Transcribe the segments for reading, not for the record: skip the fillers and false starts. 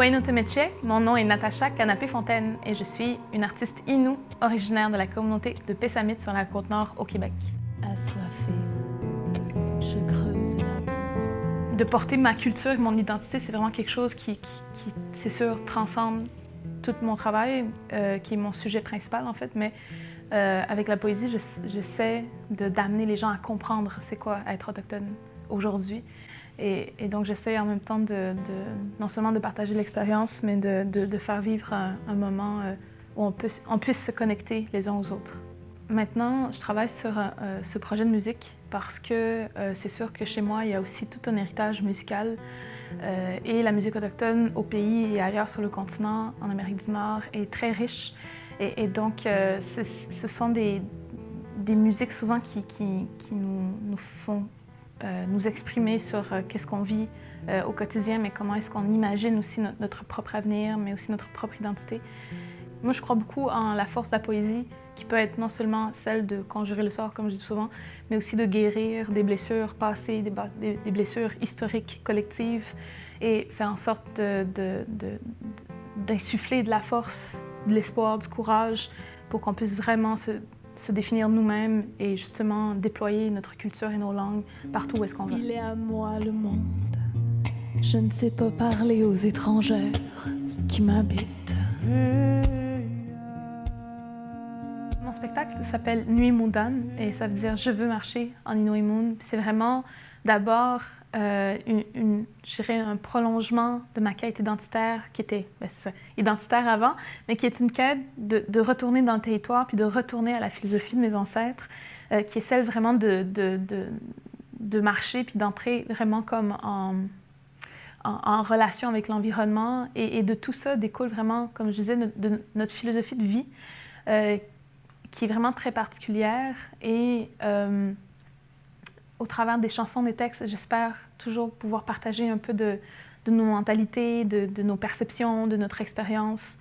Kwenu-Temechek, mon nom est Natacha Canapé-Fontaine et je suis une artiste Innu originaire de la communauté de Pessamit sur la Côte-Nord au Québec. Assoiffée, je creuse la boue. De porter ma culture et mon identité, c'est vraiment quelque chose qui c'est sûr, transcende tout mon travail, qui est mon sujet principal en fait, mais avec la poésie, j'essaie d'amener les gens à comprendre c'est quoi être autochtone aujourd'hui. Et donc, j'essaie en même temps non seulement de partager l'expérience, mais de faire vivre un moment où on puisse se connecter les uns aux autres. Maintenant, je travaille sur ce projet de musique parce que c'est sûr que chez moi, il y a aussi tout un héritage musical. Et la musique autochtone au pays et ailleurs sur le continent, en Amérique du Nord, est très riche. Et donc, ce sont des musiques souvent qui nous font nous exprimer sur qu'est-ce qu'on vit au quotidien, mais comment est-ce qu'on imagine aussi notre propre avenir, mais aussi notre propre identité. Moi, je crois beaucoup en la force de la poésie, qui peut être non seulement celle de conjurer le sort, comme je dis souvent, mais aussi de guérir des blessures passées, des blessures historiques, collectives, et faire en sorte d'insuffler de la force, de l'espoir, du courage, pour qu'on puisse vraiment se définir nous-mêmes et justement déployer notre culture et nos langues partout où est-ce qu'on va. Il est à moi le monde. Je ne sais pas parler aux étrangères qui m'habitent. Mon spectacle s'appelle Nuit Mudan et ça veut dire « Je veux marcher » en Inuimun. C'est vraiment d'abord je dirais un prolongement de ma quête identitaire qui était identitaire avant, mais qui est une quête de retourner dans le territoire puis de retourner à la philosophie de mes ancêtres, qui est celle vraiment de marcher puis d'entrer vraiment comme en relation avec l'environnement. Et de tout ça découle vraiment, comme je disais, de notre philosophie de vie, qui est vraiment très particulière. Et au travers des chansons, des textes, j'espère toujours pouvoir partager un peu de nos mentalités, de nos perceptions, de notre expérience.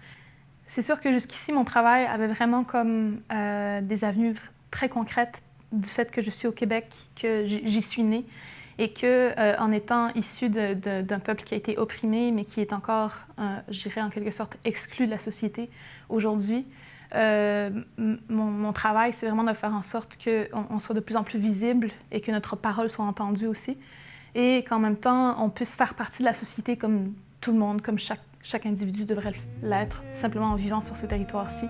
C'est sûr que jusqu'ici, mon travail avait vraiment comme des avenues très concrètes du fait que je suis au Québec, que j'y suis née, et que, en étant issue d'un peuple qui a été opprimé, mais qui est encore, je dirais en quelque sorte, exclu de la société aujourd'hui, mon travail, c'est vraiment de faire en sorte qu'on soit de plus en plus visible et que notre parole soit entendue aussi. Et qu'en même temps, on puisse faire partie de la société comme tout le monde, comme chaque individu devrait l'être, simplement en vivant sur ces territoires-ci.